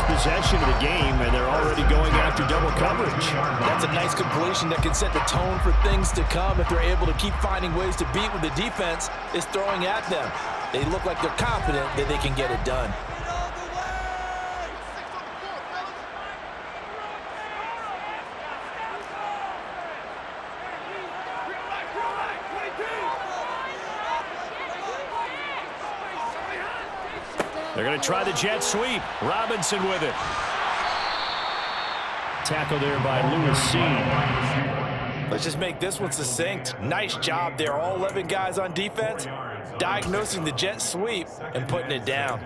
possession of the game, and they're already going after double coverage. That's a nice completion that can set the tone for things to come if they're able to keep finding ways to beat what the defense is throwing at them. They look like they're confident that they can get it done. They're going to try the jet sweep. Robinson with it. Tackle there by Lewis C. Let's just make this one succinct. Nice job there. All 11 guys on defense diagnosing the jet sweep and putting it down.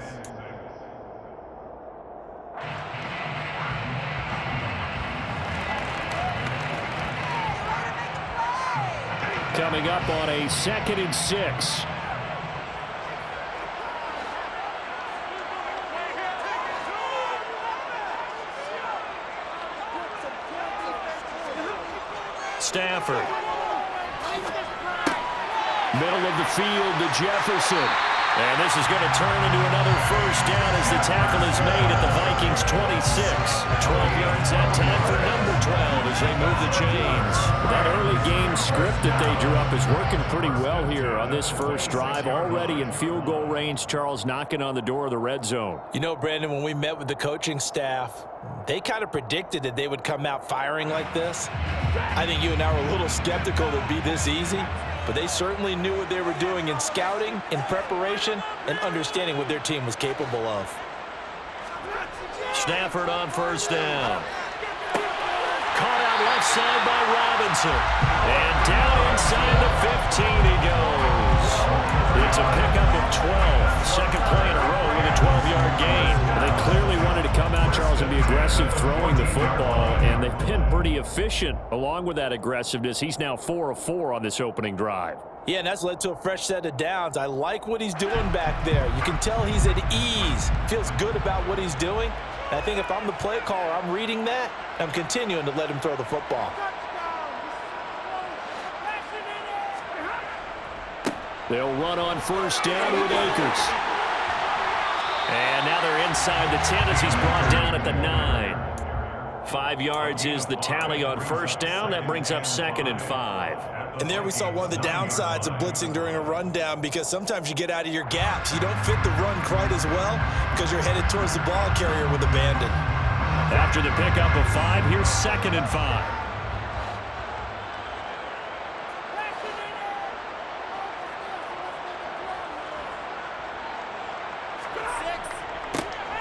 Coming up on a 2nd and 6. Stafford. Middle of the field to Jefferson. And this is going to turn into another first down as the tackle is made at the Vikings 26. 12 yards that time for number 12 as they move the chains. That early game script that they drew up is working pretty well here on this first drive. Already in field goal range, Charles, knocking on the door of the red zone. You know, Brandon, when we met with the coaching staff, they kind of predicted that they would come out firing like this. I think you and I were a little skeptical it would be this easy, but they certainly knew what they were doing in scouting, in preparation, and understanding what their team was capable of. Stafford on first down. Caught out left side by Robinson. And down inside the 15 he goes. It's a pickup of 12. Second play in a row with a 12-yard gain. They clearly wanted to come out, Charles, and be aggressive throwing the football, and they've been pretty efficient along with that aggressiveness. He's now 4 of 4 on this opening drive. Yeah, and that's led to a fresh set of downs. I like what he's doing back there. You can tell he's at ease. Feels good about what he's doing. And I think if I'm the play caller, I'm reading that. I'm continuing to let him throw the football. They'll run on first down with Akers. And now they're inside the 10 as he's brought down at the 9. 5 yards is the tally on first down. That brings up 2nd and 5. And there we saw one of the downsides of blitzing during a rundown, because sometimes you get out of your gaps. You don't fit the run quite as well because you're headed towards the ball carrier with abandon. After the pickup of 5, here's 2nd and 5.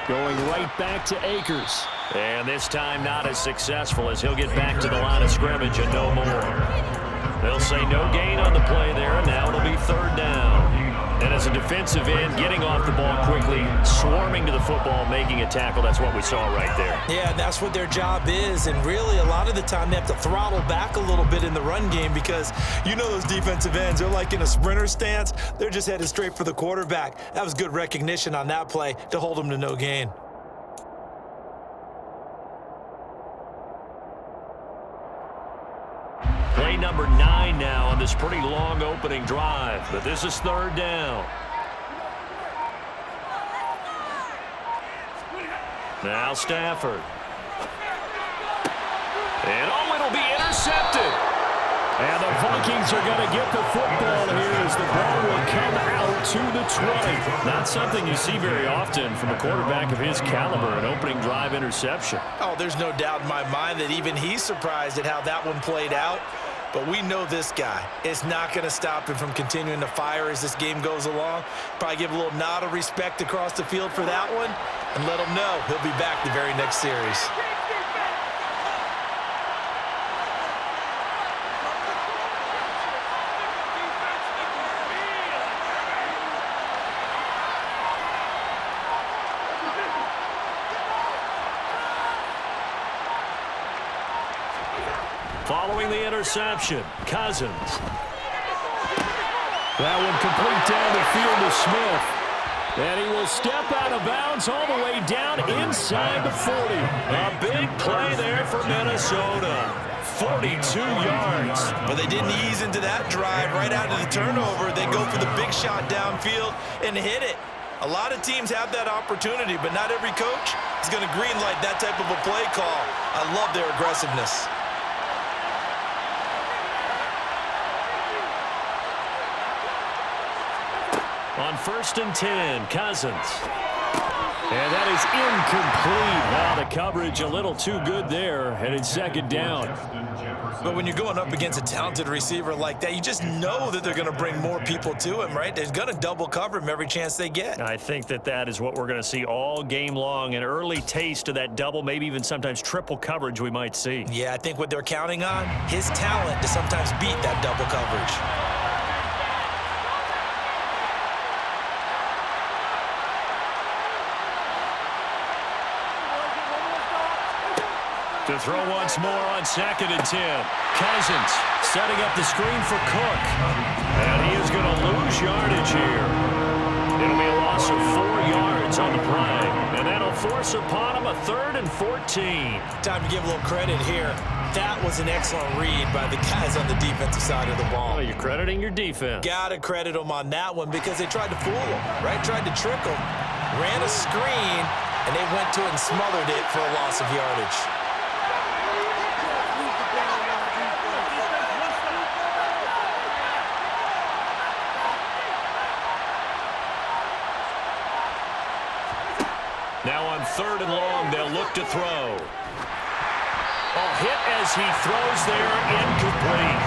Going right back to Akers. And this time not as successful as he'll get back to the line of scrimmage and no more. They'll say no gain on the play there, and now it'll be 3rd down. And as a defensive end, getting off the ball quickly, swarming to the football, making a tackle, that's what we saw right there. Yeah, that's what their job is, and really a lot of the time they have to throttle back a little bit in the run game, because you know those defensive ends, they're like in a sprinter stance. They're just headed straight for the quarterback. That was good recognition on that play to hold them to no gain. Play number 9 now on this pretty long opening drive, but this is 3rd down. Now Stafford. And it'll be intercepted. And the Vikings are going to get the football here as the ball will come out to the 20. Not something you see very often from a quarterback of his caliber, an opening drive interception. Oh, there's no doubt in my mind that even he's surprised at how that one played out. But we know this guy is not going to stop him from continuing to fire as this game goes along. Probably give a little nod of respect across the field for that one and let him know he'll be back the very next series. Following the interception, Cousins. That one complete down the field to Smith. And he will step out of bounds all the way down inside the 40. A big play there for Minnesota. 42 yards. But they didn't ease into that drive right out of the turnover. They go for the big shot downfield and hit it. A lot of teams have that opportunity, but not every coach is going to greenlight that type of a play call. I love their aggressiveness. On 1st and 10, Cousins. And that is incomplete. Wow, the coverage a little too good there, and it's 2nd down. But when you're going up against a talented receiver like that, you just know that they're going to bring more people to him, right? They're going to double cover him every chance they get. I think that is what we're going to see all game long, an early taste of that double, maybe even sometimes triple coverage we might see. Yeah, I think what they're counting on, his talent to sometimes beat that double coverage. To throw once more on 2nd and 10. Cousins setting up the screen for Cook. And he is going to lose yardage here. It'll be a loss of 4 yards on the play. And that'll force upon him a 3rd and 14. Time to give a little credit here. That was an excellent read by the guys on the defensive side of the ball. Well, you're crediting your defense. Got to credit them on that one because they tried to fool him, right? Tried to trick him. Ran a screen, and they went to it and smothered it for a loss of yardage. Now on 3rd and long, they'll look to throw. Hit as he throws there, incomplete.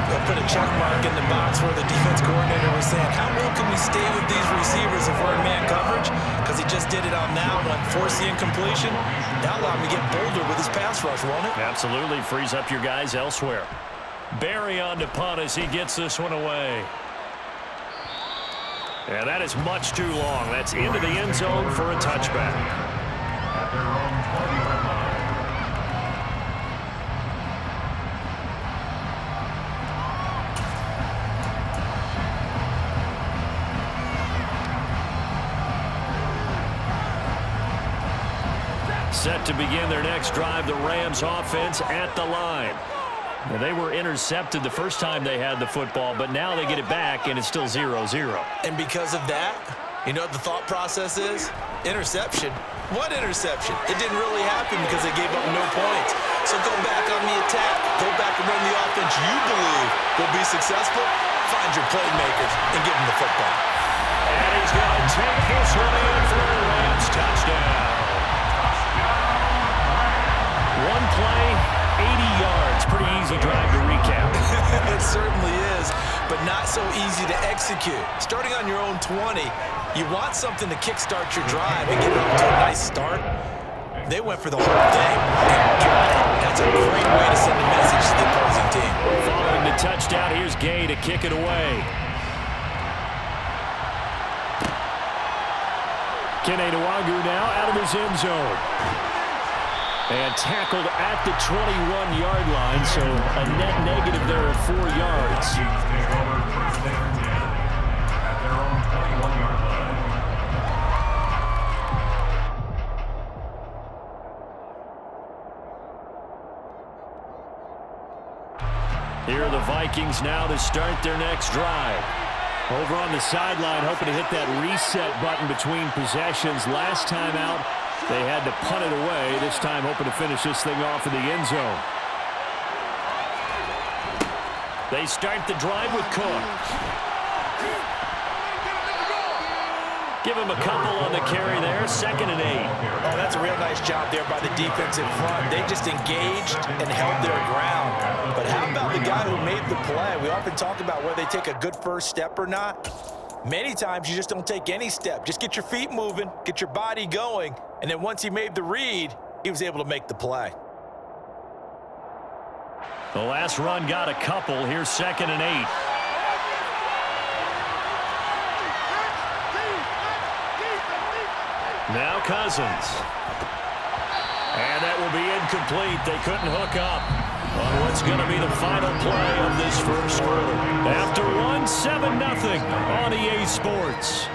They'll put a check mark in the box where the defense coordinator was saying, how well can we stay with these receivers if we're in man coverage? Because he just did it on that one, forced the incompletion. That allowed him to get bolder with his pass rush, won't it? Absolutely, frees up your guys elsewhere. Barry on to punt as he gets this one away. And that is much too long. That's into the end zone for a touchback. Set to begin their next drive, the Rams offense at the line. Well, they were intercepted the first time they had the football, but now they get it back, and it's still 0-0. And because of that, you know what the thought process is? Interception. What interception? It didn't really happen because they gave up no points. So go back on the attack. Go back and run the offense you believe will be successful. Find your playmakers and give them the football. And he's going to take this one in for a Rams touchdown. One play, 80 yards. Pretty easy drive to recap. It certainly is, but not so easy to execute. Starting on your own 20, you want something to kickstart your drive and get it off to a nice start. They went for the whole thing and got it. That's a great way to send a message to the opposing team. Following the touchdown, here's Gay to kick it away. Kene Nwagu now out of his end zone. And tackled at the 21-yard line, so a net negative there of 4 yards. Here are the Vikings now to start their next drive. Over on the sideline, hoping to hit that reset button between possessions. Last time out, they had to punt it away. This time hoping to finish this thing off in the end zone. They start the drive with Cook. Give him a couple on the carry there. 2nd and 8. Oh, that's a real nice job there by the defense in front. They just engaged and held their ground. But how about the guy who made the play? We often talk about whether they take a good first step or not. Many times you just don't take any step. Just get your feet moving, get your body going, and then once he made the read, he was able to make the play. The last run got a couple. Here's 2nd and 8. Now Cousins. And that will be incomplete. They couldn't hook up on what's going to be the final play of this first quarter. After one, 7-0 on EA Sports.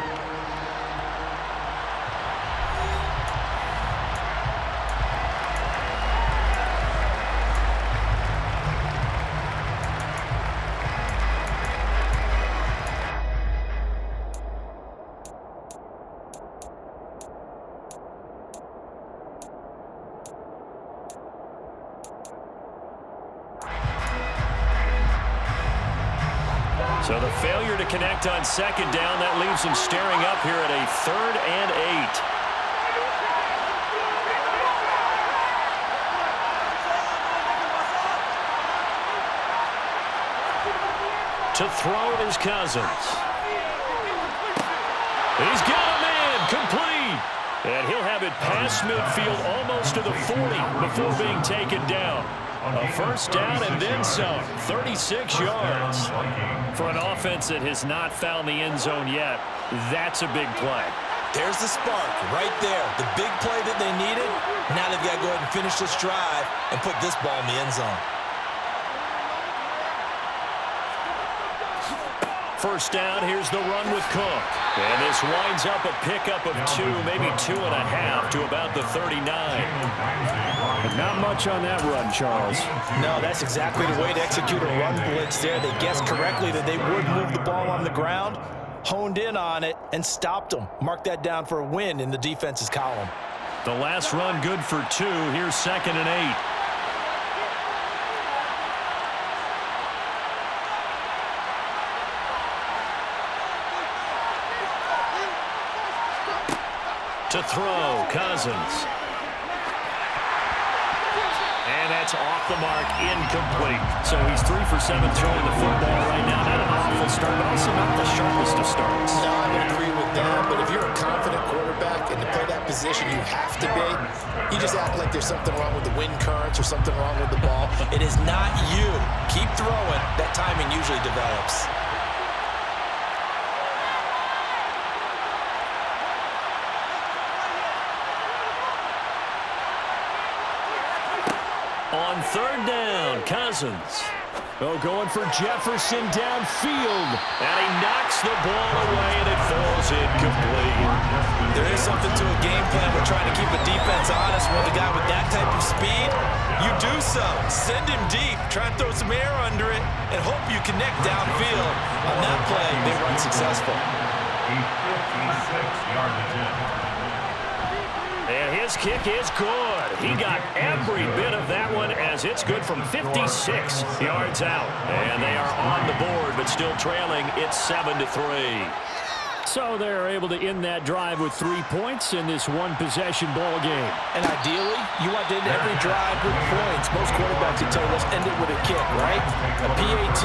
So the failure to connect on second down, that leaves them staring up here at a 3rd and 8. To throw is Cousins. He's got a man, complete. And he'll have it past midfield almost to the 40 before being taken down. A first down and then some, 36 yards. For an offense that has not found the end zone yet, that's a big play. There's the spark right there. The big play that they needed. Now they've got to go ahead and finish this drive and put this ball in the end zone. First down, here's the run with Cook. And this winds up a pickup of 2, maybe 2.5 to about the 39. Not much on that run, Charles. No, that's exactly the way to execute a run blitz there. They guessed correctly that they would move the ball on the ground, honed in on it, and stopped them. Mark that down for a win in the defense's column. The last run good for 2. Here's 2nd and 8. To throw, Cousins. And that's off the mark, incomplete. So he's 3 for 7 throwing the football right now. Not an awful start, but also not the sharpest of starts. No, I would agree with that. But if you're a confident quarterback and to play that position, you have to be. You just act like there's something wrong with the wind currents or something wrong with the ball. It is not you. Keep throwing. That timing usually develops. On 3rd down, Cousins. Oh, going for Jefferson downfield. And he knocks the ball away, and it falls incomplete. There is something to a game plan with trying to keep a defense honest with a guy with that type of speed. You do so. Send him deep. Try and throw some air under it and hope you connect downfield. On that play, they run successful. And his kick is good. He got every bit of that one as it's good from 56 yards out. And they are on the board, but still trailing. It's 7-3. So they're able to end that drive with 3 points in this one-possession ball game. And ideally, you want to end every drive with points. Most quarterbacks would tell you, let's end it with a kick, right? A PAT,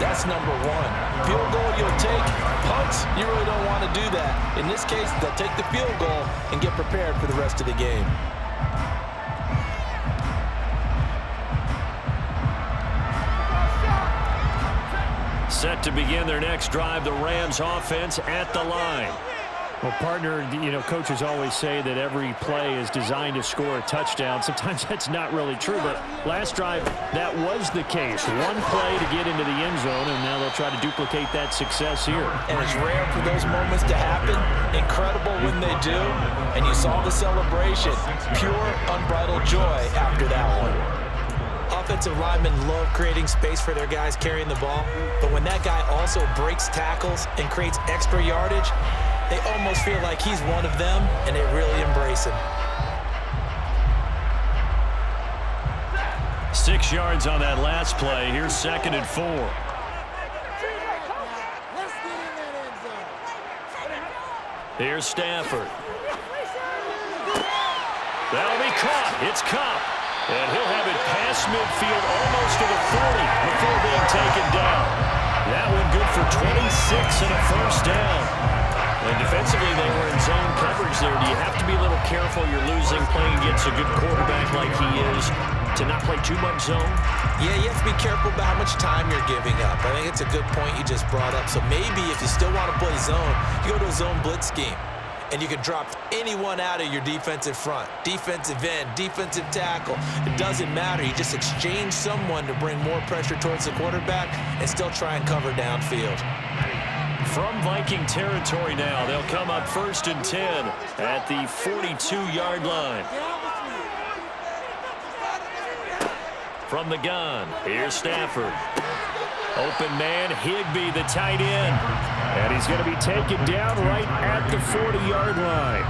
that's number 1. Field goal you'll take. Punts, you really don't want to do that. In this case, they'll take the field goal and get prepared for the rest of the game. Set to begin their next drive, the Rams offense at the line. Well, partner, coaches always say that every play is designed to score a touchdown. Sometimes that's not really true, but last drive, that was the case. One play to get into the end zone, and now they'll try to duplicate that success here. And it's rare for those moments to happen. Incredible when they do. And you saw the celebration. Pure, unbridled joy after that one. Offensive linemen love creating space for their guys carrying the ball, but when that guy also breaks tackles and creates extra yardage, they almost feel like he's one of them, and they really embrace him. 6 yards on that last play. Here's 2nd and 4. Here's Stafford. That'll be caught. It's Cup. And he'll have it past midfield almost to the 40 before being taken down. That one good for 26 and a first down. And defensively, they were in zone coverage there. Do you have to be a little careful? You're losing, playing against a good quarterback like he is, to not play too much zone? Yeah, you have to be careful about how much time you're giving up. I think it's a good point you just brought up. So maybe if you still want to play zone, you go to a zone blitz scheme. And you can drop anyone out of your defensive front, defensive end, defensive tackle. It doesn't matter. You just exchange someone to bring more pressure towards the quarterback and still try and cover downfield. From Viking territory now, they'll come up 1st and 10 at the 42-yard line. From the gun, here's Stafford. Open man, Higbee, the tight end. And he's going to be taken down right at the 40-yard line.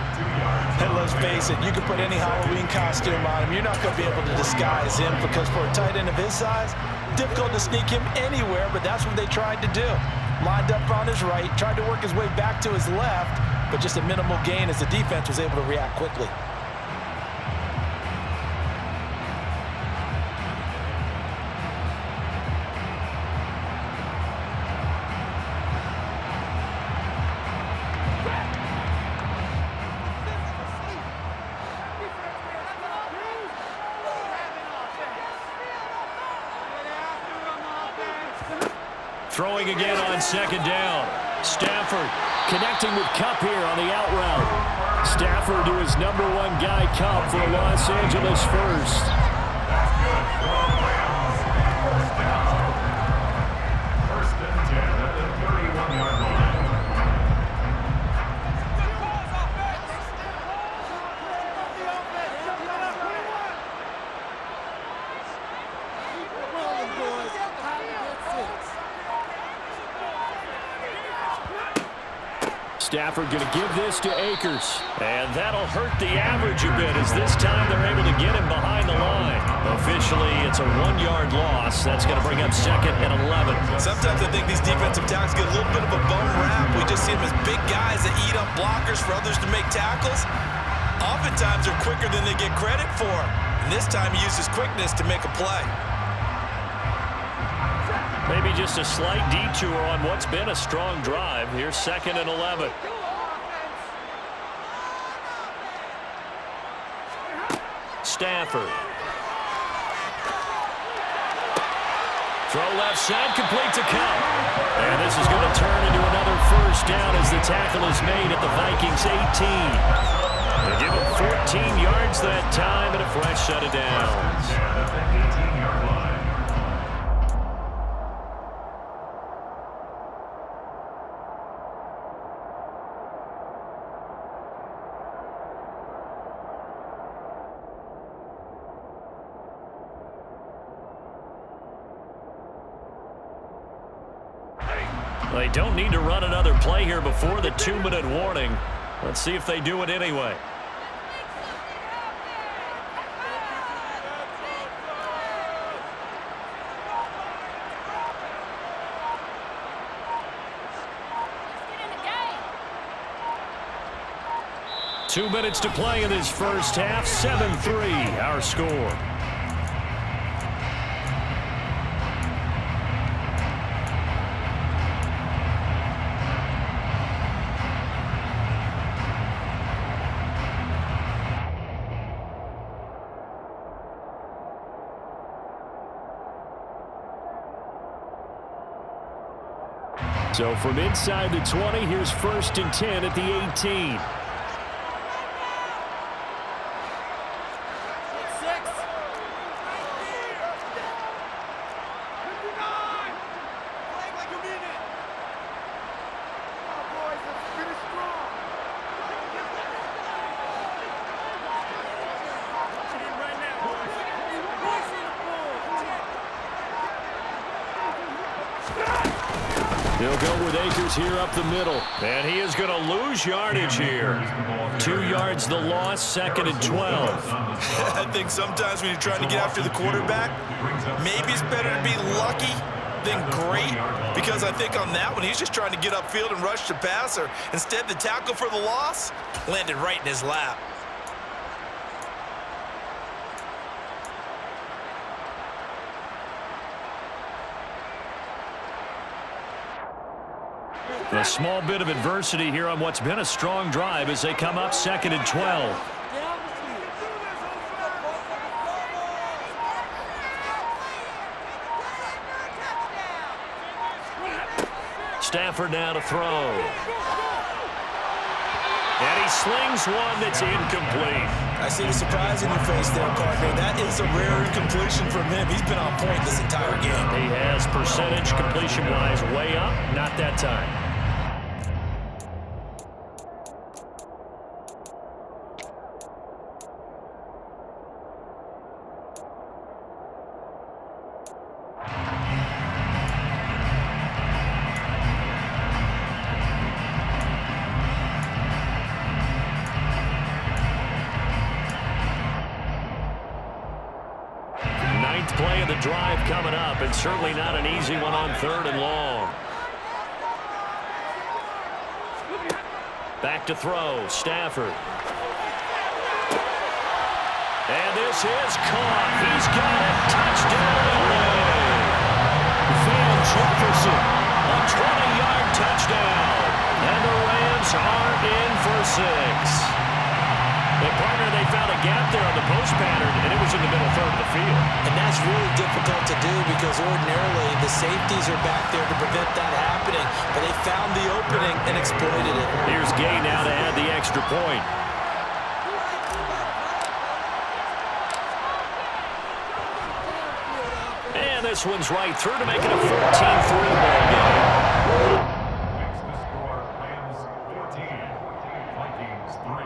And let's face it, you can put any Halloween costume on him. You're not going to be able to disguise him because for a tight end of his size, difficult to sneak him anywhere, but that's what they tried to do. lined up on his right, tried to work his way back to his left, but just a minimal gain as the defense was able to react quickly. Throwing again on second down. Stafford connecting with Kupp here on the out route. Stafford to his #1 guy, Kupp, for a Los Angeles first. First and 10 at the 31-yard line. Stafford going to give this to Akers. And that'll hurt the average a bit as this time they're able to get him behind the line. Officially, it's a 1-yard loss. That's going to bring up 2nd and 11. Sometimes I think these defensive tackles get a little bit of a bum rap. We just see them as big guys that eat up blockers for others to make tackles. Oftentimes, they're quicker than they get credit for. And this time, he uses quickness to make a play. Maybe just a slight detour on what's been a strong drive. Here's 2nd and 11. Stafford. Throw left side, complete to Kupp. And this is going to turn into another first down as the tackle is made at the Vikings 18. They give him 14 yards that time and a fresh set of downs. They don't need to run another play here before the 2-minute warning. Let's see if they do it anyway. Two minutes to play in this first half. 7-3, our score. So from inside the 20, here's 1st and 10 at the 18. He'll go with Akers here up the middle. And he is going to lose yardage here. 2 yards the loss, 2nd and 12. I think sometimes when you're trying to get after the quarterback, maybe it's better to be lucky than great, because I think on that one, he's just trying to get upfield and rush the passer. Instead, the tackle for the loss landed right in his lap. A small bit of adversity here on what's been a strong drive as they come up 2nd and 12. Stafford now to throw. And he slings one that's incomplete. I see the surprise in your face there, partner. That is a rare incompletion from him. He's been on point this entire game. He has percentage completion-wise way up. Not that time. Play of the drive coming up, and certainly not an easy one on 3rd and long. Back to throw, Stafford. And this is caught. He's got it. Touchdown. Van Jefferson, a 20-yard touchdown. And the Rams are in for 6. But, partner, they found a gap there on the post pattern, and it was in the middle third of the field. And that's really difficult to do because ordinarily the safeties are back there to prevent that happening. But they found the opening and exploited it. Here's Gay now to add the extra point. And this one's right through to make it a 14-3 ball game. Makes the score Rams 14, Vikings 3.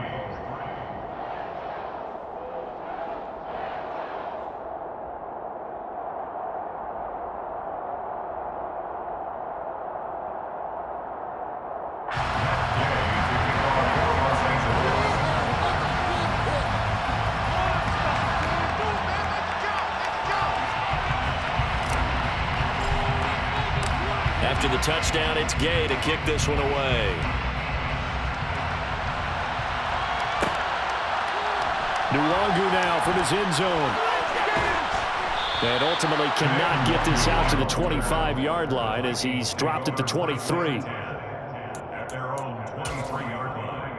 After the touchdown, it's Gay to kick this one away. Nwangu now from his end zone. And ultimately cannot get this out to the 25-yard line as he's dropped at the 23. At their own 23-yard line.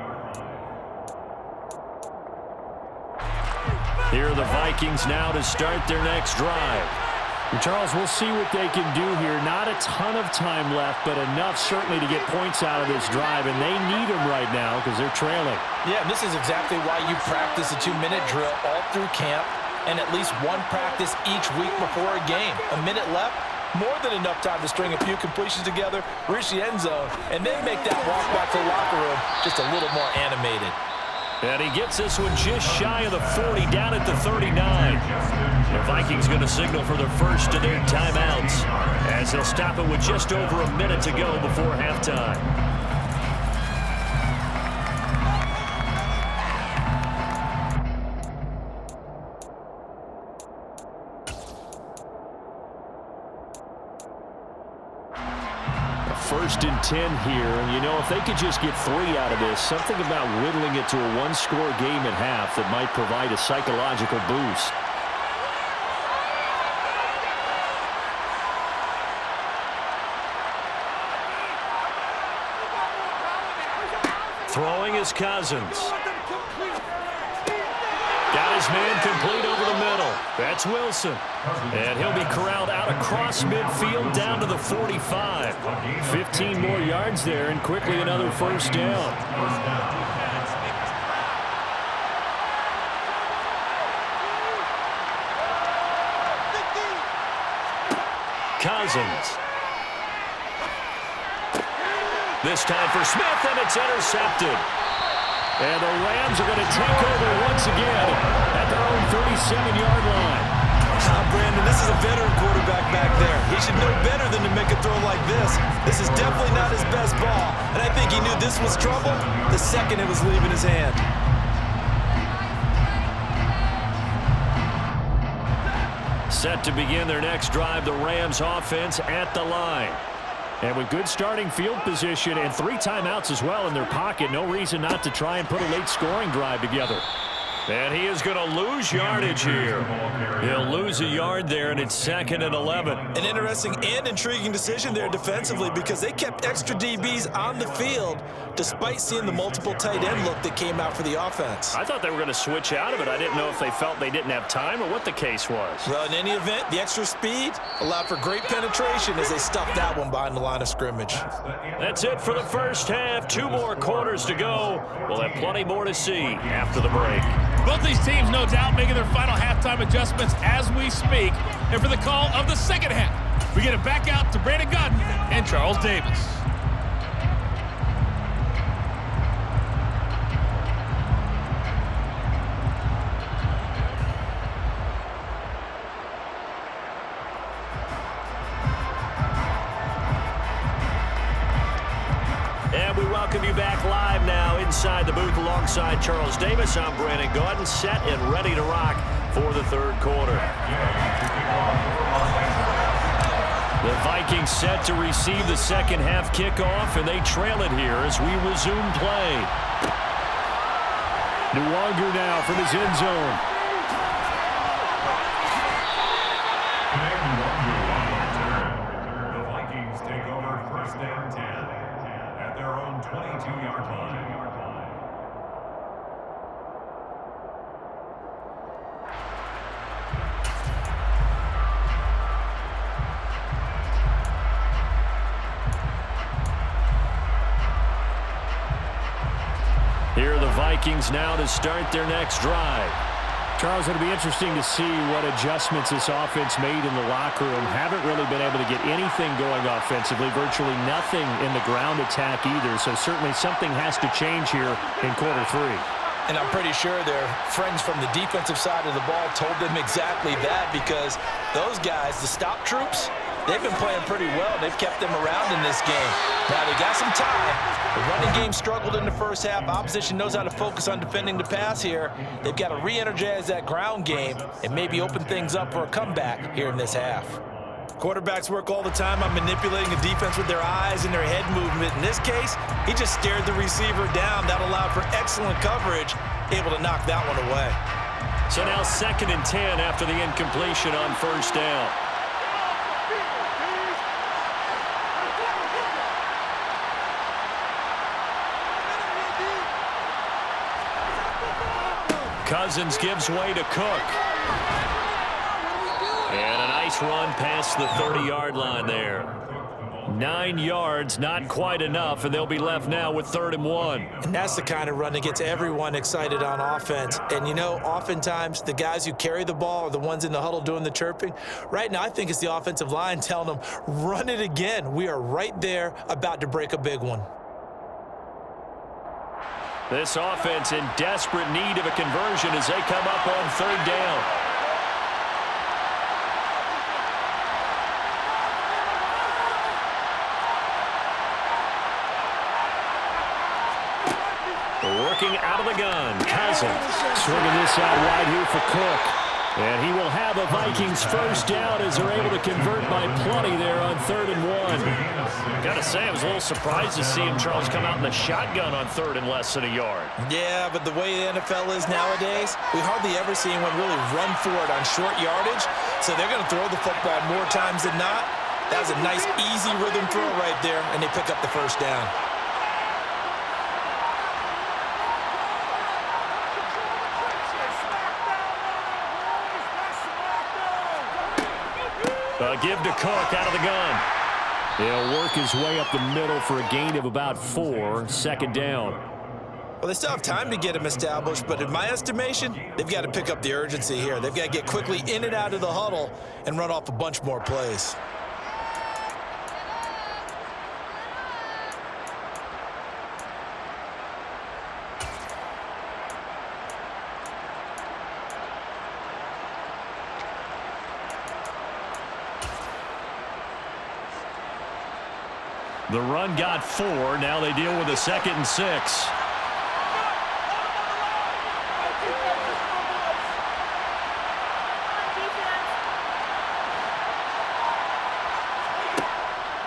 Here are the Vikings now to start their next drive. And Charles, we'll see what they can do here. Not a ton of time left, but enough certainly to get points out of this drive, and they need them right now because they're trailing. Yeah, and this is exactly why you practice a 2-minute drill all through camp and at least one practice each week before a game. A minute left, more than enough time to string a few completions together, reach the end zone, and then make that walk back to the locker room just a little more animated. And he gets this one just shy of the 40, down at the 39. The Vikings going to signal for the first of their timeouts as they'll stop it with just over a minute to go before halftime. First and 10 here, and you know, if they could just get 3 out of this, something about whittling it to a one-score game at half that might provide a psychological boost. Throwing is Cousins. Got his man complete over the middle. That's Wilson. And he'll be corralled out across midfield down to the 45. 15 more yards there and quickly another first down. Cousins. This time for Smith, and it's intercepted. And the Rams are going to take over once again at their own 37-yard line. Brandon, this is a veteran quarterback back there. He should know better than to make a throw like this. This is definitely not his best ball. And I think he knew this was trouble the second it was leaving his hand. Set to begin their next drive, the Rams offense at the line. And with good starting field position and 3 timeouts as well in their pocket, no reason not to try and put a late scoring drive together. And he is going to lose yardage here. He'll lose a yard there, and it's 2nd and 11. An interesting and intriguing decision there defensively because they kept extra DBs on the field despite seeing the multiple tight end look that came out for the offense. I thought they were going to switch out of it. I didn't know if they felt they didn't have time or what the case was. Well, in any event, the extra speed allowed for great penetration as they stuffed that one behind the line of scrimmage. That's it for the first half. 2 more quarters to go. We'll have plenty more to see after the break. Both these teams, no doubt, making their final halftime adjustments as we speak. And for the call of the second half, we get it back out to Brandon Godden and Charles Davis. And we welcome you back live now inside the booth alongside Charles Davis. I'm Brandon Gaudin, set and ready to rock for the third quarter. The Vikings set to receive the second half kickoff, and they trail it here as we resume play. Nwonger now from his end zone. The Vikings take over 1st and 10 at their own 22-yard line. Here are the Vikings now to start their next drive. Charles, it'll be interesting to see what adjustments this offense made in the locker room. Haven't really been able to get anything going offensively, virtually nothing in the ground attack either. So certainly something has to change here in quarter 3. And I'm pretty sure their friends from the defensive side of the ball told them exactly that, because those guys, the stop troops, they've been playing pretty well. They've kept them around in this game. Now, they got some time. The running game struggled in the first half. Opposition knows how to focus on defending the pass here. They've got to re-energize that ground game and maybe open things up for a comeback here in this half. Quarterbacks work all the time on manipulating the defense with their eyes and their head movement. In this case, he just stared the receiver down. That allowed for excellent coverage, able to knock that one away. So now 2nd and 10 after the incompletion on 1st down. Cousins gives way to Cook. And a nice run past the 30-yard line there. 9 yards, not quite enough, and they'll be left now with 3rd and 1. And that's the kind of run that gets everyone excited on offense. And, you know, oftentimes the guys who carry the ball are the ones in the huddle doing the chirping. Right now, I think it's the offensive line telling them, run it again. We are right there about to break a big one. This offense in desperate need of a conversion as they come up on 3rd down. Working out of the gun, Cousins. Swinging this out wide here for Cook. And he will have a Vikings 1st down as they're able to convert by plenty there on 3rd and 1. Got to say, I was a little surprised to see him, Charles, come out in the shotgun on 3rd and less than a yard. Yeah, but the way the NFL is nowadays, we hardly ever see anyone really run for it on short yardage. So they're going to throw the football more times than not. That was a nice, easy rhythm throw right there, and they pick up the 1st down. Give to Cook out of the gun. He'll work his way up the middle for a gain of about 4, 2nd down. Well, they still have time to get him established, but in my estimation, they've got to pick up the urgency here. They've got to get quickly in and out of the huddle and run off a bunch more plays. The run got 4. Now they deal with a 2nd and 6.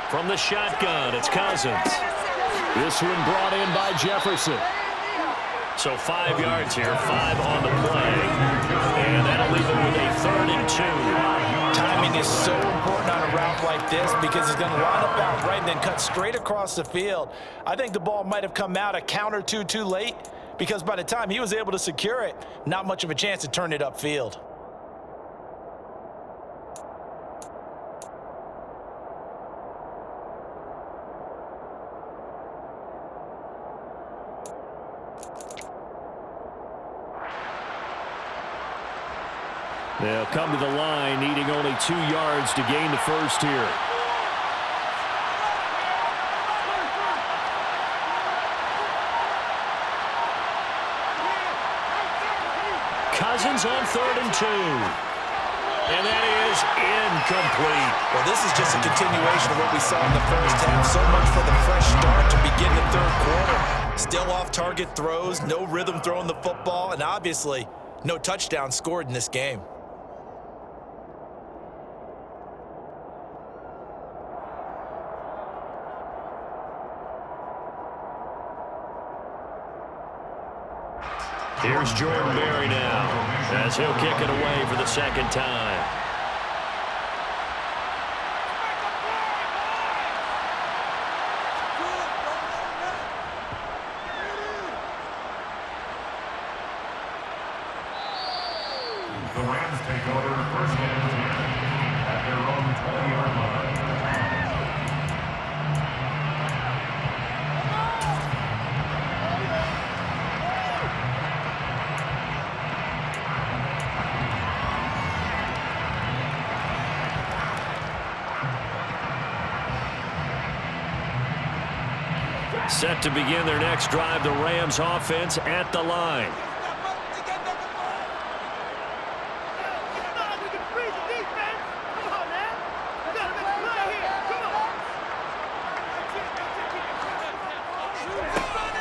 From the shotgun, it's Cousins. This one brought in by Jefferson. So 5 yards here, 5 on the play. And that'll leave them with a 3rd and 2. Timing is so important on a route like this because he's going to line up out right and then cut straight across the field. I think the ball might have come out a count or two too late because by the time he was able to secure it, not much of a chance to turn it upfield. They'll come to the line, needing only 2 yards to gain the 1st here. Cousins on 3rd and 2. And that is incomplete. Well, this is just a continuation of what we saw in the first half. So much for the fresh start to begin the 3rd quarter. Still off-target throws, no rhythm throwing the football, and obviously no touchdown scored in this game. Here's Jordan Berry now, as he'll kick it away for the second time. The Rams take over first and 10 at their own 20-yard line. Set to begin their next drive, the Rams offense at the line.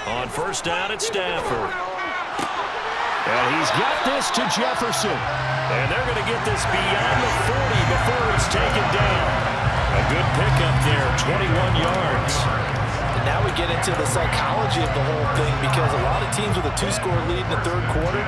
On first down, it's Stafford. And he's got this to Jefferson. And they're going to get this beyond the 40 before it's taken down. A good pickup there, 21 yards. And now we get into the psychology of the whole thing, because a lot of teams with a 2-score lead in the third quarter,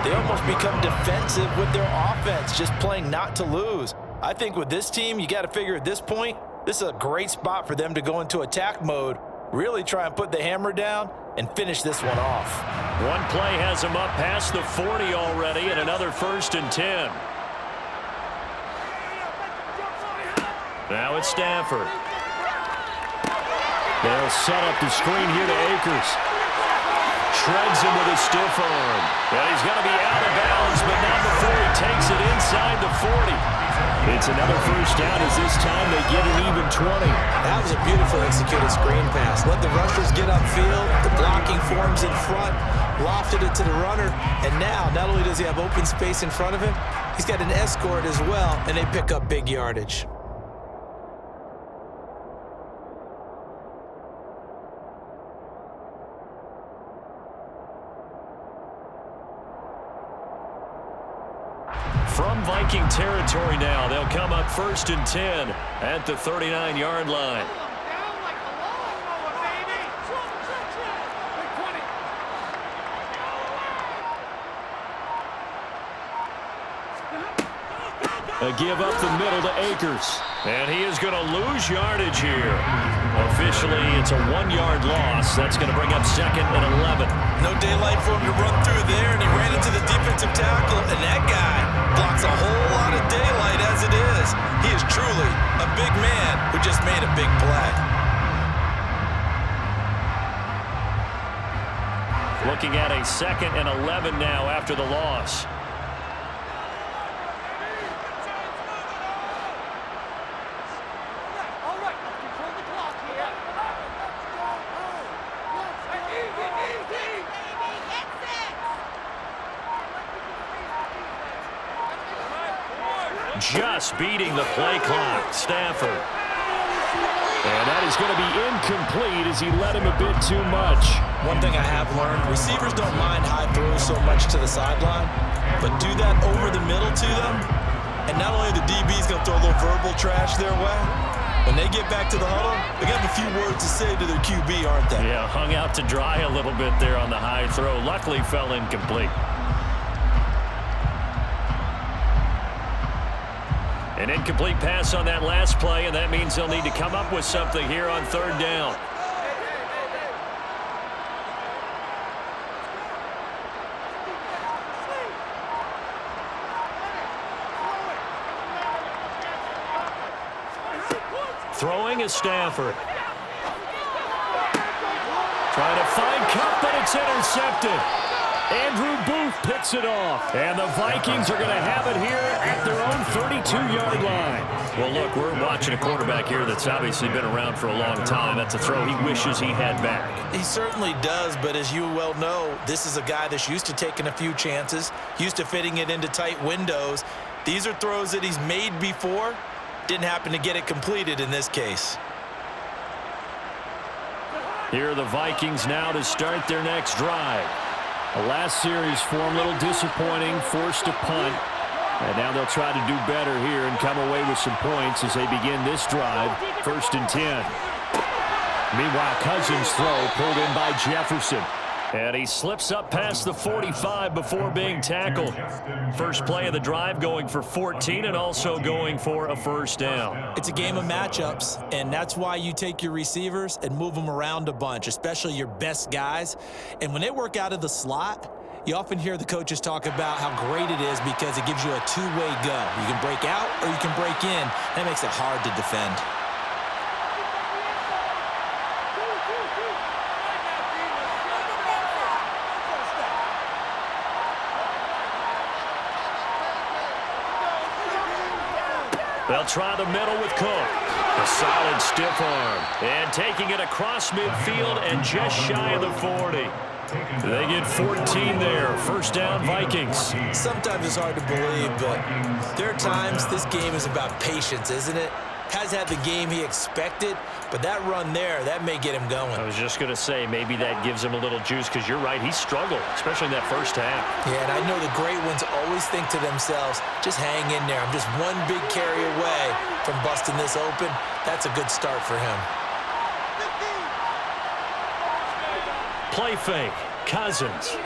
they almost become defensive with their offense, just playing not to lose. I think with this team, you got to figure at this point, this is a great spot for them to go into attack mode, really try and put the hammer down and finish this one off. One play has him up past the 40 already, and another 1st and 10. Now it's Stafford. They'll set up the screen here to Akers. Shreds him with a stiff arm. Well, he's going to be out of bounds, but not before he takes it inside the 40. It's another first down, as this time they get an even 20. That was a beautiful executed screen pass. Let the rushers get upfield. The blocking forms in front. Lofted it to the runner. And now, not only does he have open space in front of him, he's got an escort as well, and they pick up big yardage. From Viking territory now, they'll come up 1st and 10 at the 39-yard line. A give up the middle to Akers. And he is going to lose yardage here. Officially, it's a 1-yard loss. That's going to bring up 2nd and 11. No daylight for him to run through there, and he ran into the defensive tackle, and that guy blocks a whole lot of daylight as it is. He is truly a big man who just made a big play. Looking at a 2nd and 11 now after the loss. Just beating the play clock, Stafford. And that is going to be incomplete as he led him a bit too much. One thing I have learned, receivers don't mind high throws so much to the sideline, but do that over the middle to them, and not only the DB's going to throw a little verbal trash their way, when they get back to the huddle, they got a few words to say to their QB, aren't they? Yeah, hung out to dry a little bit there on the high throw. Luckily fell incomplete. An incomplete pass on that last play, and that means they'll need to come up with something here on 3rd down. Throwing is Stafford. Trying to find Cup, but it's intercepted. Andrew Booth picks it off. And the Vikings are going to have it here at their own 32-yard line. Well, look, we're watching a quarterback here that's obviously been around for a long time. That's a throw he wishes he had back. He certainly does, but as you well know, this is a guy that's used to taking a few chances, used to fitting it into tight windows. These are throws that he's made before. Didn't happen to get it completed in this case. Here are the Vikings now to start their next drive. The last series for them, a little disappointing, forced to punt. And now they'll try to do better here and come away with some points as they begin this drive, 1st and 10. Meanwhile, Cousins' throw pulled in by Jefferson. And he slips up past the 45 before being tackled. First play of the drive going for 14 and also going for a first down. It's a game of matchups, and that's why you take your receivers and move them around a bunch, especially your best guys. And when they work out of the slot, you often hear the coaches talk about how great it is because it gives you a two-way go. You can break out or you can break in. That makes it hard to defend. They'll try the middle with Cook. A solid stiff arm. And taking it across midfield and just shy of the 40. They get 14 there. First down, Vikings. Sometimes it's hard to believe, but there are times this game is about patience, isn't it? Has had the game he expected, but that run there, that may get him going. I was just going to say, maybe that gives him a little juice because you're right, he struggled, especially in that first half. Yeah, and I know the great ones always think to themselves, just hang in there. I'm just one big carry away from busting this open. That's a good start for him. Play fake. Cousins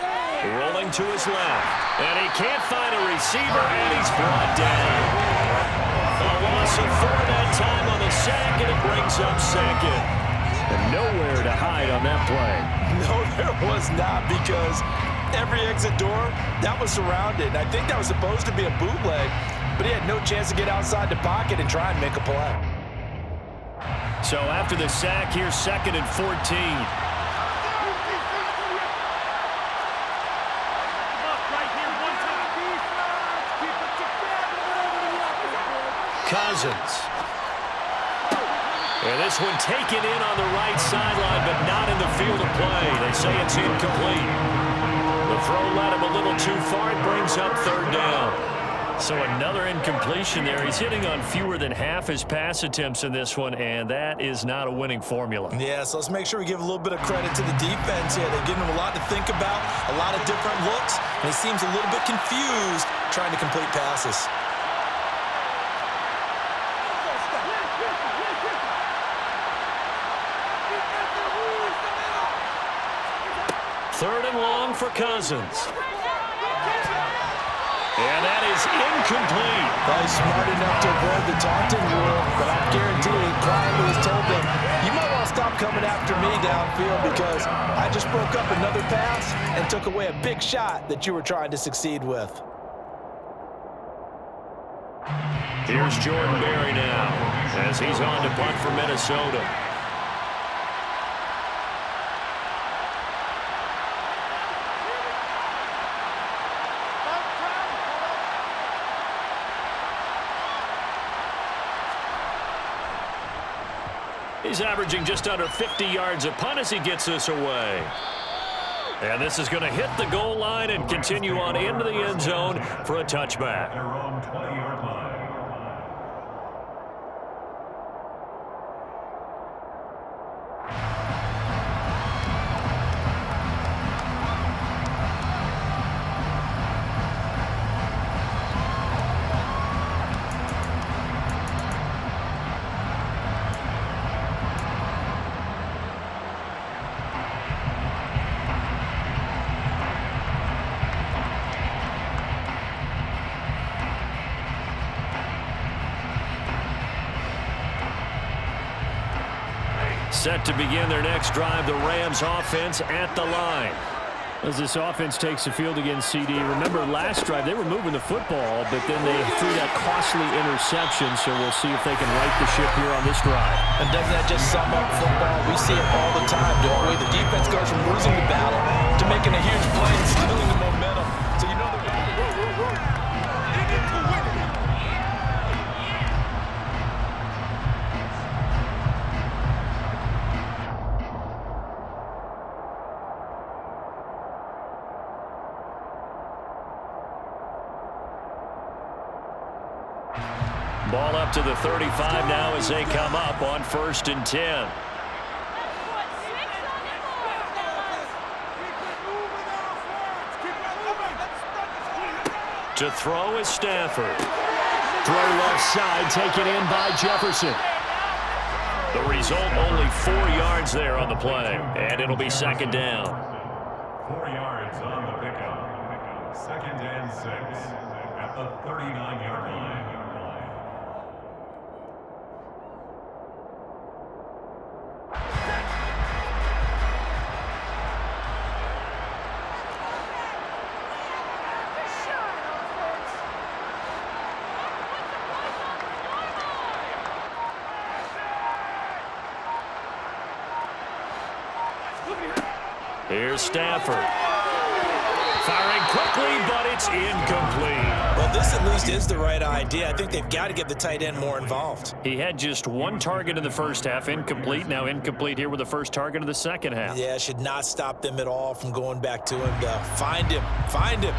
rolling to his left. And he can't find a receiver, and he's brought down. A loss of 4 that time on the sack, and it brings up second. And nowhere to hide on that play. No, there was not, because every exit door, that was surrounded. I think that was supposed to be a bootleg, but he had no chance to get outside the pocket and try and make a play. So after the sack, here's 2nd and 14. Cousins. And this one taken in on the right sideline, but not in the field of play. They say it's incomplete. The throw led him a little too far. It brings up 3rd down. So another incompletion there. He's hitting on fewer than half his pass attempts in this one, and that is not a winning formula. Yeah, so let's make sure we give a little bit of credit to the defense here. They've given him a lot to think about, a lot of different looks, and he seems a little bit confused trying to complete passes. 3rd and long for Cousins. And that is incomplete. Well, he's smart enough to avoid the taunting rule, but I guarantee he quietly has told them, you might want to stop coming after me downfield because I just broke up another pass and took away a big shot that you were trying to succeed with. Here's Jordan Berry now as he's on to punt for Minnesota. He's averaging just under 50 yards a punt as he gets this away. And this is going to hit the goal line and continue on into the end zone for a touchback. Their own 20-yard line. Set to begin their next drive, the Rams offense at the line. As this offense takes the field against CD, remember last drive they were moving the football, but then they threw that costly interception, so we'll see if they can right the ship here on this drive. And doesn't that just sum up football? We see it all the time, don't we? The defense goes from losing the battle to making a huge play and stealing the momentum. So you know they're Ball up to the 35 now as they come up on 1st and 10. To throw is Stafford. Throw left side, taken in by Jefferson. The result, only 4 yards there on the play, and it'll be 2nd down. 2nd and 6 at the 39-yard line. Here's Stafford. Firing quickly, but it's incomplete. Well, this at least is the right idea. I think they've got to get the tight end more involved. He had just one target in the first half, incomplete. Now incomplete here with the first target of the second half. Yeah, should not stop them at all from going back to him to find him. Find him.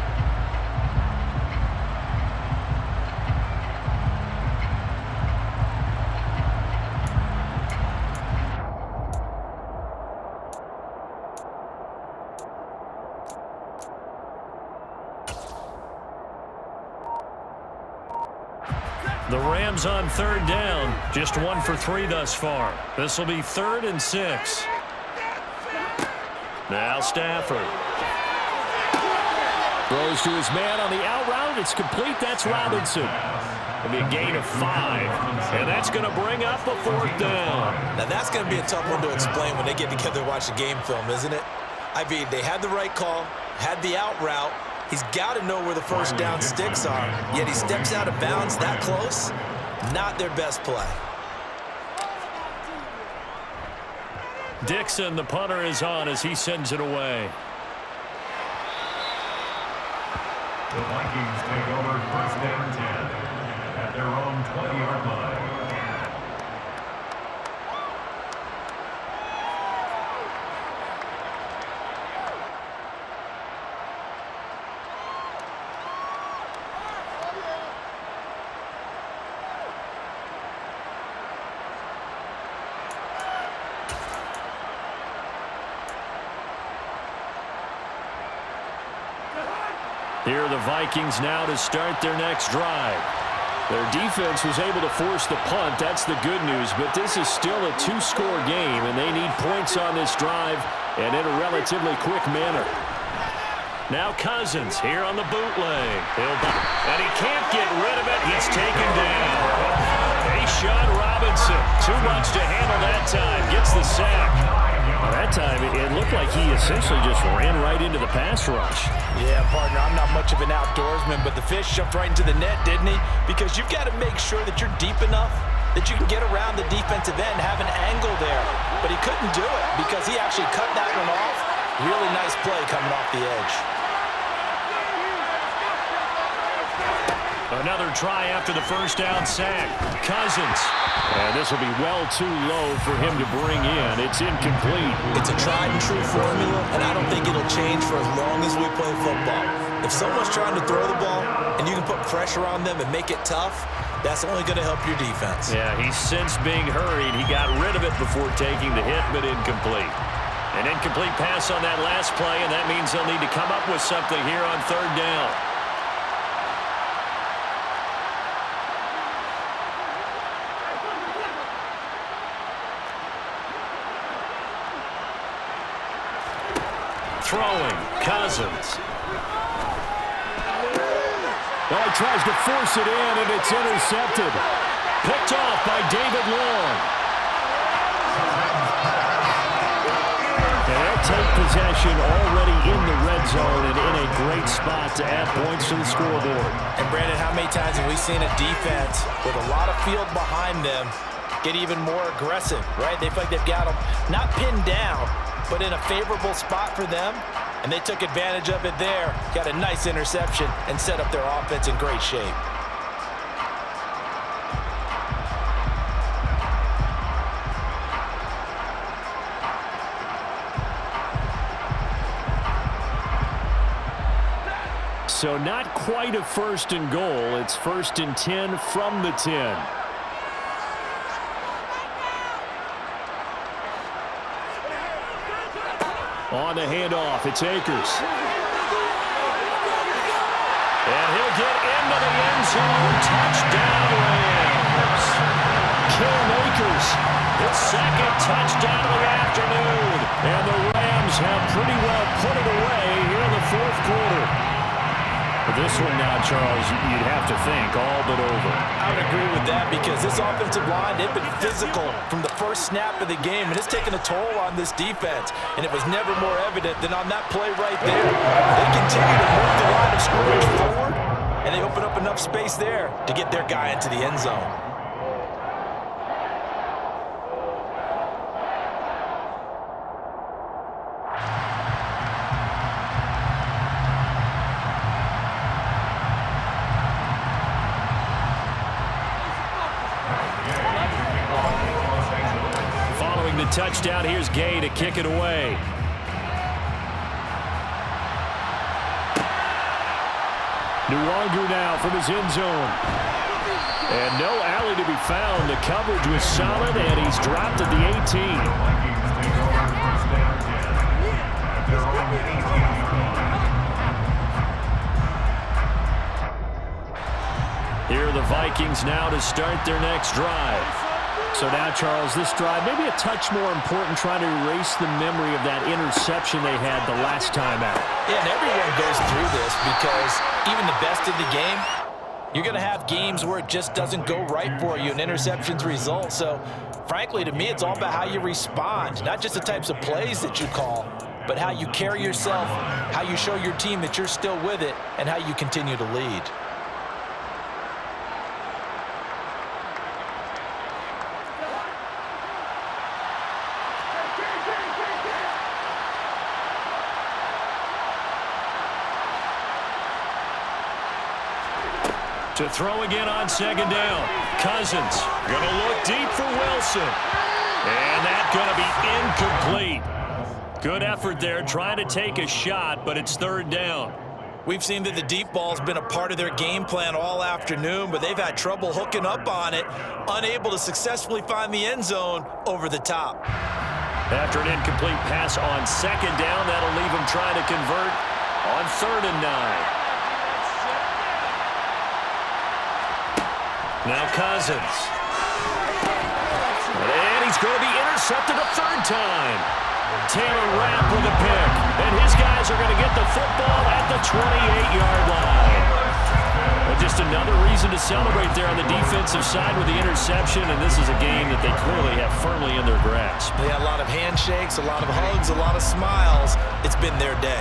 The Rams on third down. Just 1 for 3 thus far. This will be 3rd and 6. Now Stafford. Throws to his man on the out route. It's complete. That's Robinson. It'll be a gain of 5. And that's going to bring up a 4th down. Now that's going to be a tough one to explain when they get together and watch the game film, isn't it? I mean, they had the right call, had the out route. He's got to know where the first down sticks are, yet he steps out of bounds that close. Not their best play. Dixon, the punter, is on as he sends it away. The Vikings take over 1st and 10 at their own 20-yard line. Here are the Vikings now to start their next drive. Their defense was able to force the punt. That's the good news. But this is still a 2-score game, and they need points on this drive and in a relatively quick manner. Now Cousins here on the bootleg. And he can't get rid of it. He's taken down. Sean Robinson. Too much to handle that time. Gets the sack. Well, that time, it looked like he essentially just ran right into the pass rush. Yeah, partner, I'm not much of an outdoorsman, but the fish jumped right into the net, didn't he? Because you've got to make sure that you're deep enough that you can get around the defensive end and have an angle there. But he couldn't do it because he actually cut that one off. Really nice play coming off the edge. Another try after the first down sack. Cousins. And this will be well too low for him to bring in. It's incomplete. It's a tried and true formula, and I don't think it'll change for as long as we play football. If someone's trying to throw the ball and you can put pressure on them and make it tough, that's only going to help your defense. Yeah, he's since being hurried. He got rid of it before taking the hit, but incomplete. An incomplete pass on that last play, and that means they'll need to come up with something here on third down. Throwing, Cousins. Well, he tries to force it in, and it's intercepted. Picked off by David Long. And they'll take possession already in the red zone and in a great spot to add points to the scoreboard. And, Brandon, how many times have we seen a defense with a lot of field behind them get even more aggressive, right? They feel like they've got them not pinned down, but in a favorable spot for them, and they took advantage of it there. Got a nice interception and set up their offense in great shape. So not quite a 1st and goal. It's 1st and 10 from the 10. On the handoff, it's Akers. And he'll get into the end zone. Touchdown, Rams. Cam Akers, his 2nd touchdown of the afternoon. And the Rams have pretty well put it away here in the 4th quarter. This one now, Charles, you'd have to think all but over. I would agree with that because this offensive line, they've been physical from the first snap of the game, and it's taken a toll on this defense. And it was never more evident than on that play right there. They continue to move the line of scrimmage forward, and they open up enough space there to get their guy into the end zone. Touchdown. Here's Gay to kick it away. Nwangu now from his end zone. And no alley to be found. The coverage was solid, and he's dropped at the 18. Here are the Vikings now to start their next drive. So now, Charles, this drive maybe a touch more important, trying to erase the memory of that interception they had the last time out. Yeah, and everyone goes through this because even the best in the game, you're going to have games where it just doesn't go right for you and interceptions result. So, frankly, to me, it's all about how you respond, not just the types of plays that you call, but how you carry yourself, how you show your team that you're still with it, and how you continue to lead. To throw again on second down. Cousins going to look deep for Wilson. And that's going to be incomplete. Good effort there trying to take a shot, but it's third down. We've seen that the deep ball's been a part of their game plan all afternoon, but they've had trouble hooking up on it, unable to successfully find the end zone over the top. After an incomplete pass on second down, that'll leave them trying to convert on 3rd and 9. Now Cousins. And he's going to be intercepted a third time. Taylor Rapp with a pick. And his guys are going to get the football at the 28-yard line. But just another reason to celebrate there on the defensive side with the interception. And this is a game that they clearly have firmly in their grasp. They had a lot of handshakes, a lot of hugs, a lot of smiles. It's been their day.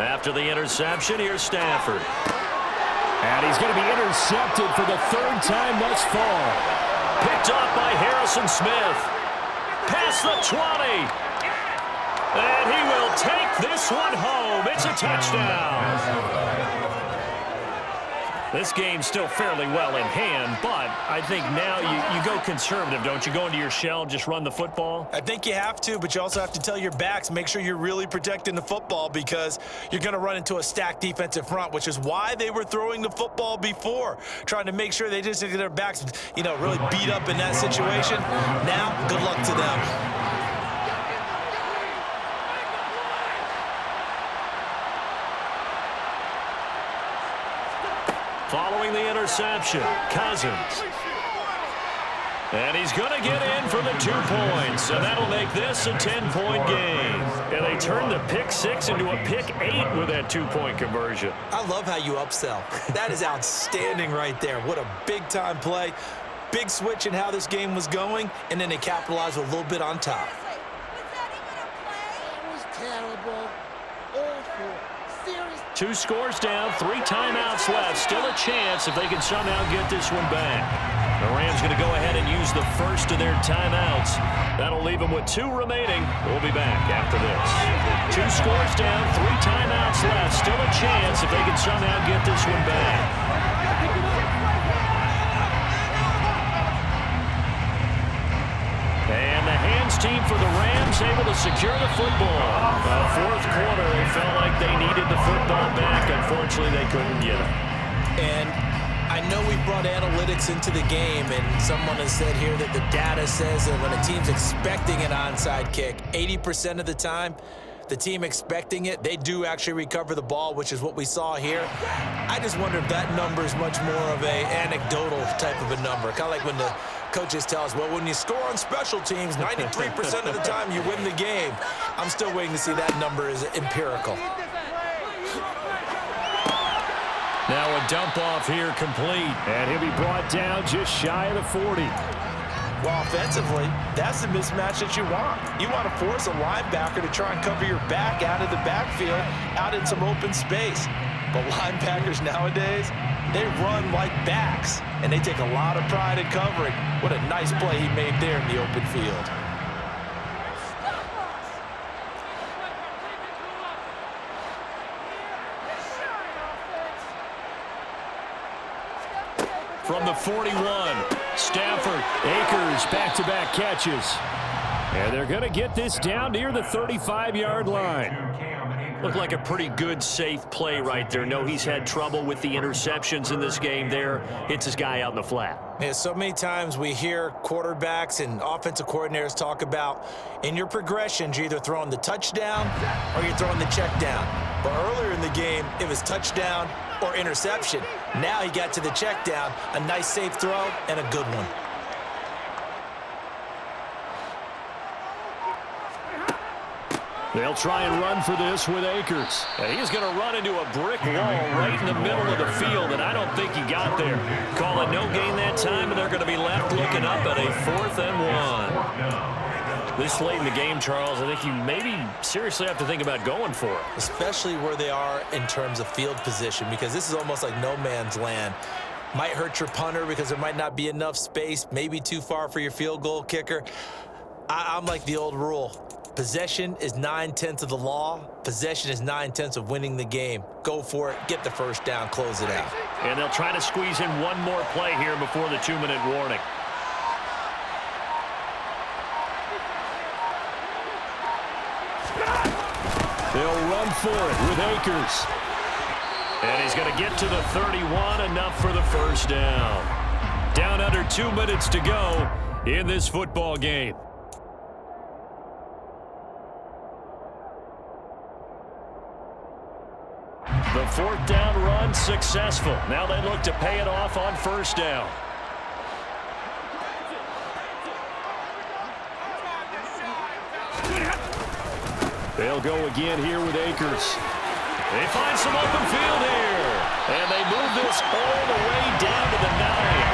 After the interception, here's Stafford. And he's going to be intercepted for the 3rd time thus far. Picked off by Harrison Smith. Past the 20. And he will take this one home. It's a touchdown. This game's still fairly well in hand, but I think now you go conservative, don't you? Go into your shell, just run the football? I think you have to, but you also have to tell your backs, make sure you're really protecting the football because you're going to run into a stacked defensive front, which is why they were throwing the football before, trying to make sure they just get their backs, really beat up in that situation. Now, good luck to them. Following the interception, Cousins. And he's going to get in for the 2 points, and that'll make this a 10-point game. And they turned the pick 6 into a pick 8 with that 2-point conversion. I love how you upsell. That is outstanding right there. What a big-time play. Big switch in how this game was going, and then they capitalized a little bit on top. It was terrible. Awful. 2 scores down, 3 timeouts left. Still a chance if they can somehow get this one back. The Rams going to go ahead and use the first of their timeouts. That'll leave them with 2 remaining. We'll be back after this. 2 scores down, 3 timeouts left. Still a chance if they can somehow get this one back. And the hands team for the Rams able to secure the football. 4th quarter, they felt like they needed the football back. Unfortunately, they couldn't get it. And I know we brought analytics into the game, and someone has said here that the data says that when a team's expecting an onside kick, 80% of the time, the team expecting it, they do actually recover the ball, which is what we saw here. I just wonder if that number is much more of a anecdotal type of a number. Kind of like when the coaches tell us, well, when you score on special teams, 93% of the time you win the game. I'm still waiting to see that number is empirical. Now a dump off here complete. And he'll be brought down just shy of the 40. Well, offensively, that's the mismatch that you want. You want to force a linebacker to try and cover your back out of the backfield, out in some open space. But linebackers nowadays, they run like backs, and they take a lot of pride in covering. What a nice play he made there in the open field. From the 41, Stafford, Akers, back-to-back catches. And they're going to get this down near the 35-yard line. Looked like a pretty good, safe play right there. No, he's had trouble with the interceptions in this game there. Hits his guy out in the flat. Yeah, so many times we hear quarterbacks and offensive coordinators talk about in your progressions, you're either throwing the touchdown or you're throwing the check down. But earlier in the game, it was touchdown or interception. Now he got to the check down, a nice safe throw and a good one. They'll try and run for this with Akers. And he's going to run into a brick wall right in the middle of the field, and I don't think he got there. Call it no gain that time, and they're going to be left looking up at a 4th and 1. This late in the game, Charles, I think you maybe seriously have to think about going for it. Especially where they are in terms of field position, because this is almost like no man's land. Might hurt your punter because there might not be enough space, maybe too far for your field goal kicker. I'm like the old rule. Possession is 9/10 of the law. Possession is 9/10 of winning the game. Go for it. Get the first down. Close it out. And they'll try to squeeze in one more play here before the 2-minute warning. They'll run for it with Akers. And he's going to get to the 31, enough for the first down. Down under 2 minutes to go in this football game. The 4th down run successful. Now they look to pay it off on first down. They'll go again here with Akers. They find some open field here. And they move this all the way down to the 9.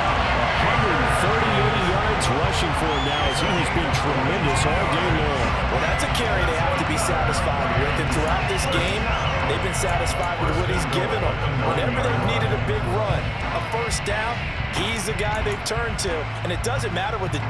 138 yards rushing for him now as he has been tremendous all day long. Well, that's a carry they have to be satisfied with. And throughout this game, they've been satisfied with what he's given them. Whenever they've needed a big run, a first down, he's the guy they've turned to. And it doesn't matter what the...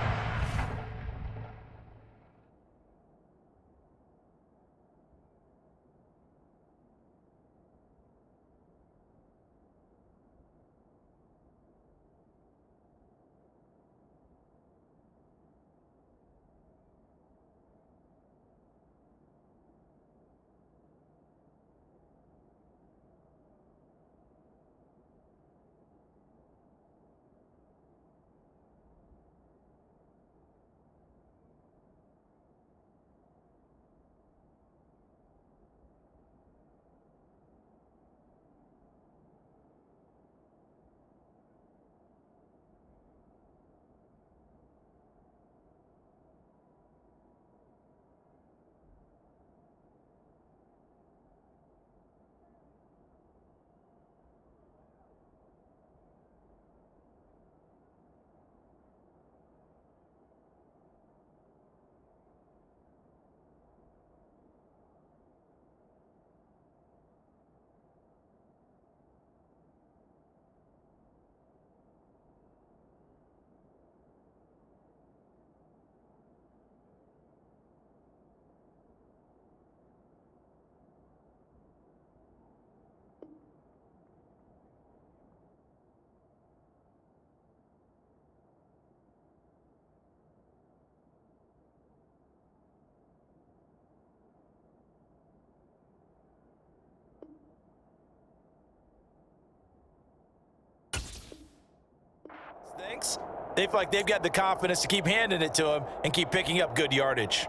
Thanks. They feel like they've got the confidence to keep handing it to him and keep picking up good yardage.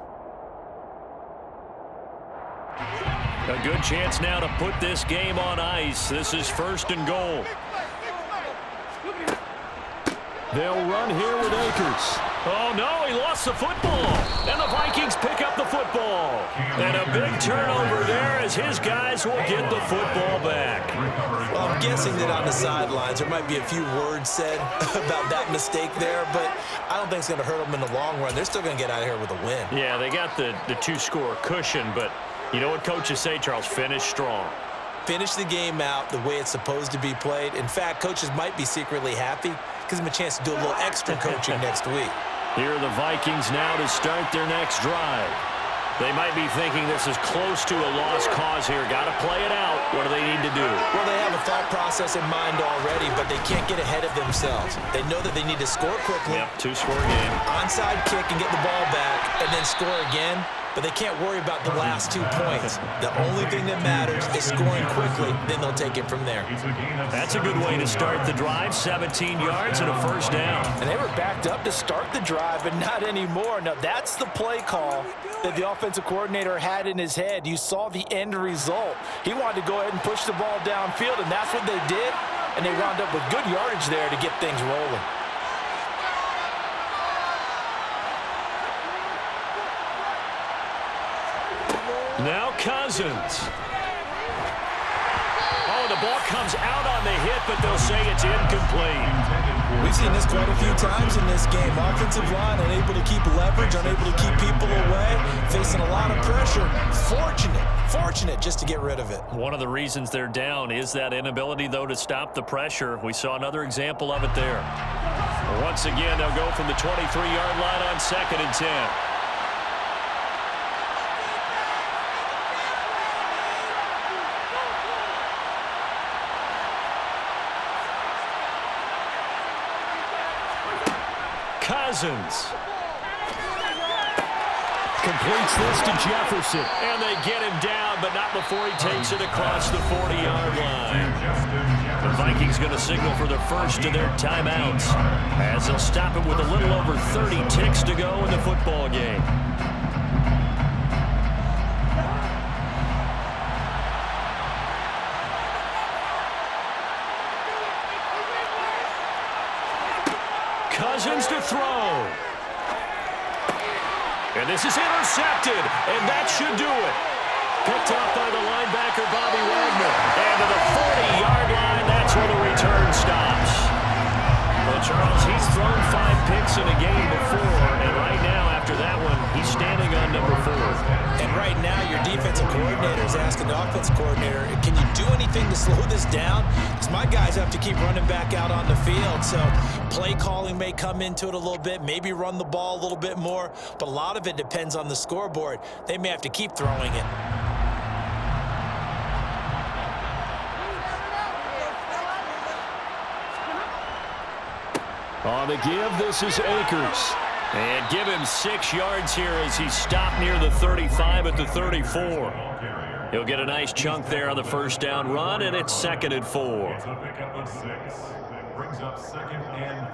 A good chance now to put this game on ice. This is 1st and goal. They'll run here with Akers. Oh, no, he lost the football. And the Vikings pick up the football. And a big turnover there as his guys will get the football back. Well, I'm guessing that on the sidelines there might be a few words said about that mistake there, but I don't think it's going to hurt them in the long run. They're still going to get out of here with a win. Yeah, they got the two-score cushion, but you know what coaches say, Charles? Finish strong. Finish the game out the way it's supposed to be played. In fact, coaches might be secretly happy. Gives them a chance to do a little extra coaching next week. Here are the Vikings now to start their next drive. They might be thinking this is close to a lost cause here. Got to play it out. What do they need to do? Well, they have a thought process in mind already, but they can't get ahead of themselves. They know that they need to score quickly. Yep, two-score game. Onside kick and get the ball back, and then score again. But they can't worry about the last 2 points. The only thing that matters is scoring quickly. Then they'll take it from there. That's a good way to start the drive. 17 yards and a 1st down. And they were backed up to start the drive, but not anymore. Now, that's the play call that the offensive coordinator had in his head. You saw the end result. He wanted to go ahead and push the ball downfield, and that's what they did. And they wound up with good yardage there to get things rolling. Now Cousins. Oh, the ball comes out on the hit, but they'll say it's incomplete. We've seen this quite a few times in this game. Offensive line unable to keep leverage, unable to keep people away, facing a lot of pressure. Fortunate just to get rid of it. One of the reasons they're down is that inability, though, to stop the pressure. We saw another example of it there. Once again, they'll go from the 23-yard line on 2nd and 10. Cousins Completes this to Jefferson. and they get him down, but not before he takes it across the 40-yard line. The Vikings going to signal for the first of their timeouts as they'll stop it with a little over 30 ticks to go in the football game. Cousins to throw. And this is intercepted, and that should do it. Picked off by the linebacker, Bobby Wagner. And to the 40-yard line, that's where the return stops. Well, Charles, he's thrown 5 picks in a game before, and right now, after that one, he's standing on number 4. And right now, your defensive coordinator is asking the offensive coordinator, can you do anything to slow this down? Because my guys have to keep running back out on the field. So play calling may come into it a little bit, maybe run the ball a little bit more, but a lot of it depends on the scoreboard. They may have to keep throwing it. On the give, this is Akers. And give him 6 yards here as he stopped near the 35 at the 34. He'll get a nice chunk there on the 1st down run, and it's 2nd and 4. It's a pickup of 6. Brings up 2nd and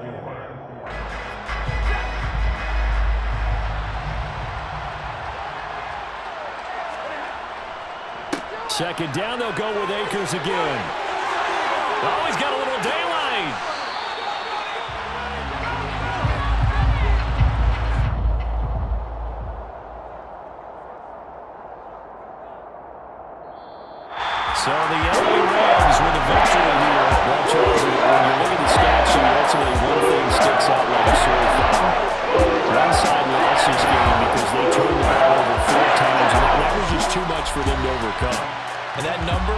4. Second down, they'll go with Akers again. Oh, he's got a little daylight. So the LA Rams with a victory here. Well, Charles, when you look at the stats, ultimately one thing sticks out like a sore thumb. One side lost this game because they turned the ball over 4 times, and that was just too much for them to overcome. And that number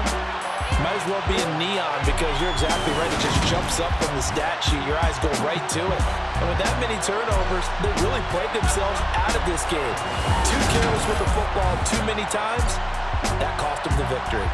might as well be in neon because you're exactly right. It just jumps up from the stat sheet. Your eyes go right to it. And with that many turnovers, they really played themselves out of this game. Too careless with the football too many times. That cost them the victory.